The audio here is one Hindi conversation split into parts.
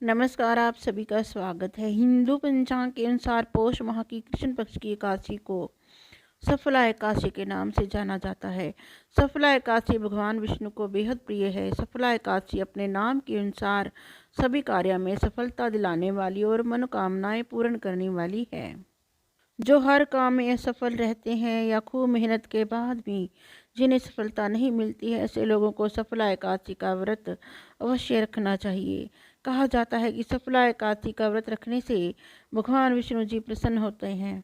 नमस्कार, आप सभी का स्वागत है। हिंदू पंचांग के अनुसार पौष माह की कृष्ण पक्ष की एकादशी को सफला एकादशी के नाम से जाना जाता है। सफला एकादशी भगवान विष्णु को बेहद प्रिय है। सफला एकादशी अपने नाम के अनुसार सभी कार्यों में सफलता दिलाने वाली और मनोकामनाएं पूर्ण करने वाली है। जो हर काम में असफल रहते हैं या खूब मेहनत के बाद भी जिन्हें सफलता नहीं मिलती है, ऐसे लोगों को सफला एकादशी का व्रत अवश्य रखना चाहिए। कहा जाता है कि सफला एकादशी का व्रत रखने से भगवान विष्णु जी प्रसन्न होते हैं।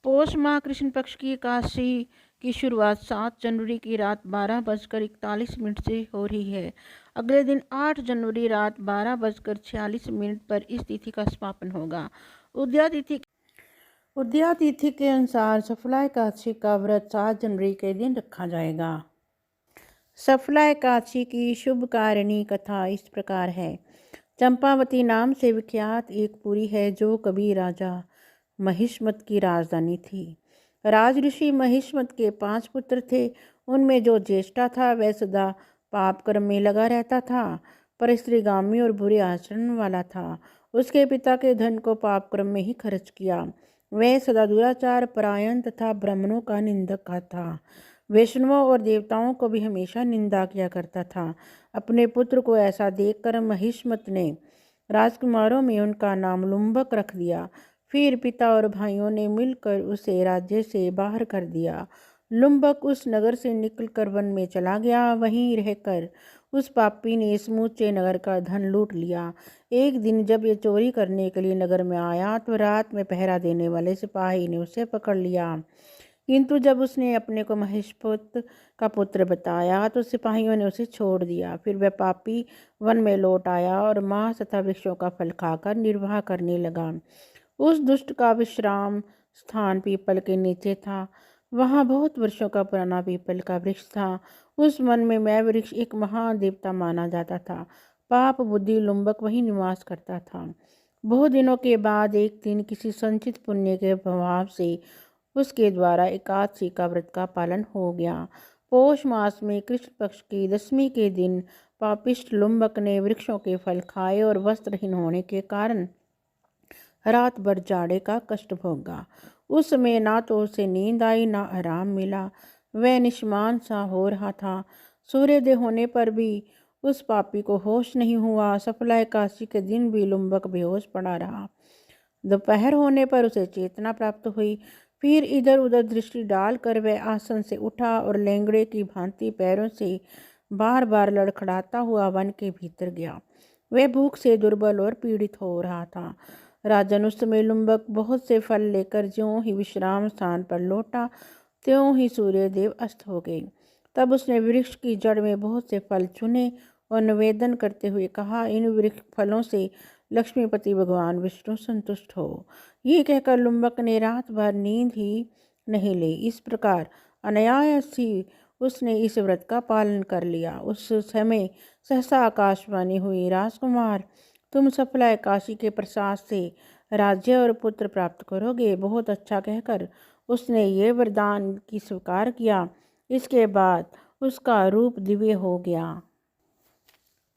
पौष माह कृष्ण पक्ष की एकादशी की शुरुआत 7 जनवरी की रात 12:41 से हो रही है। अगले दिन 8 जनवरी रात 12:46 पर इस तिथि का समापन होगा। उदया तिथि के अनुसार सफला एकादशी का व्रत 7 जनवरी के दिन रखा जाएगा। सफला एकादशी की शुभकारिणी कथा इस प्रकार है। चंपावती नाम से विख्यात एक पुरी है जो कभी राजा महिष्मत की राजधानी थी। राज ऋषि महिष्मत के 5 पुत्र थे। उनमें जो ज्येष्ठा था वह सदा पाप कर्म में लगा रहता था, पर स्त्रीगामी और बुरे आचरण वाला था। उसके पिता के धन को पाप कर्म में ही खर्च किया। वह सदा दुराचार परायण तथा ब्राह्मणों का निंदक था। वैष्णवों और देवताओं को भी हमेशा निंदा किया करता था। अपने पुत्र को ऐसा देखकर महिष्मत ने राजकुमारों में उनका नाम लुम्बक रख दिया। फिर पिता और भाइयों ने मिलकर उसे राज्य से बाहर कर दिया। लुम्बक उस नगर से निकलकर वन में चला गया। वहीं रहकर उस पापी ने समूचे नगर का धन लूट लिया। एक दिन जब ये चोरी करने के लिए नगर में आया तो रात में पहरा देने वाले सिपाही ने उसे पकड़ लिया, किंतु जब उसने अपने को महिष्मत का पुत्र बताया तो सिपाहियों ने उसे छोड़ दिया। फिर वह पापी वन में लौट आया और मांस तथा वृक्षों का फल खाकर निर्वाह करने लगा। उस दुष्ट का विश्राम स्थान पीपल के नीचे था। वहाँ बहुत वर्षों का पुराना पीपल का वृक्ष था। उस वन में मैं वृक्ष एक महान देवता माना जाता था। पाप बुद्धि लुम्बक वहीं निवास करता था। बहुत दिनों के बाद एक दिन किसी संचित पुण्य के प्रभाव से उसके द्वारा एकादशी का व्रत का पालन हो गया। पौष मास में कृष्ण पक्ष की दशमी के दिन पापिष्ट लुम्बक ने वृक्षों के फल खाए और वस्त्रहीन होने के कारण रात भर जाड़े का कष्ट भोगा। उस समय ना तो उसे नींद आई ना आराम मिला। वह निष्मान सा हो रहा था। सूर्योदय होने पर भी उस पापी को होश नहीं हुआ। सफला एकादशी के दिन भी लुम्बक बेहोश पड़ा रहा। दोपहर होने पर उसे चेतना प्राप्त हुई। फिर इधर उधर दृष्टि डालकर वह आसन से उठा और लेंगड़े की भांति पैरों से बार बार लड़खड़ाता हुआ वन के भीतर गया। वह भूख से दुर्बल और पीड़ित हो रहा था। राजन उस समय लुम्बक बहुत से फल लेकर ज्यों ही विश्राम स्थान पर लौटा त्यों ही सूर्यदेव अस्त हो गए। तब उसने वृक्ष की जड़ में बहुत से फल चुने और निवेदन करते हुए कहा, इन वृक्ष फलों से लक्ष्मीपति भगवान विष्णु संतुष्ट हो। ये कहकर लुम्बक ने रात भर नींद ही नहीं ली। इस प्रकार अनायास ही उसने इस व्रत का पालन कर लिया। उस समय सहसा आकाशवाणी हुई, राजकुमार, तुम सफला एकादशी के प्रसाद से राज्य और पुत्र प्राप्त करोगे। बहुत अच्छा कहकर उसने ये वरदान की स्वीकार किया। इसके बाद उसका रूप दिव्य हो गया।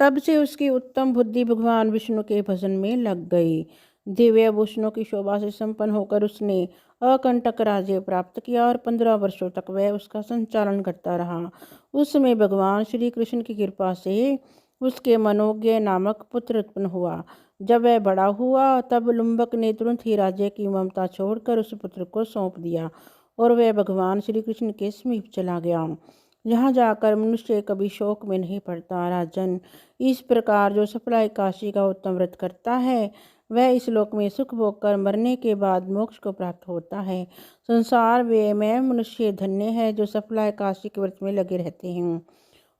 तब से उसकी उत्तम बुद्धि भगवान विष्णु के भजन में लग गई। दिव्य भूषणों की शोभा से संपन्न होकर उसने अकंटक राज्य प्राप्त किया और 15 वर्षों तक वह उसका संचालन करता रहा। उस समय भगवान श्री कृष्ण की कृपा से उसके मनोज्ञ नामक पुत्र उत्पन्न हुआ। जब वह बड़ा हुआ तब लुम्बक ने तुरंत ही राज्य की ममता छोड़कर उस पुत्र को सौंप दिया और वह भगवान श्री कृष्ण के समीप चला गया। यहाँ जाकर मनुष्य कभी शोक में नहीं पड़ता। राजन, इस प्रकार जो सफला एकादशी का उत्तम व्रत करता है वह इस लोक में सुख भोग कर मरने के बाद मोक्ष को प्राप्त होता है। संसार में मनुष्य धन्य है जो सफला एकादशी के व्रत में लगे रहते हैं।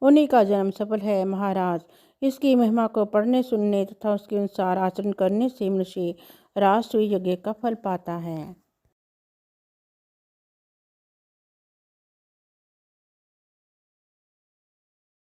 उन्हीं का जन्म सफल है। महाराज, इसकी महिमा को पढ़ने सुनने तथा उसके अनुसार आचरण करने से मनुष्य राष्ट्रीय यज्ञ का फल पाता है।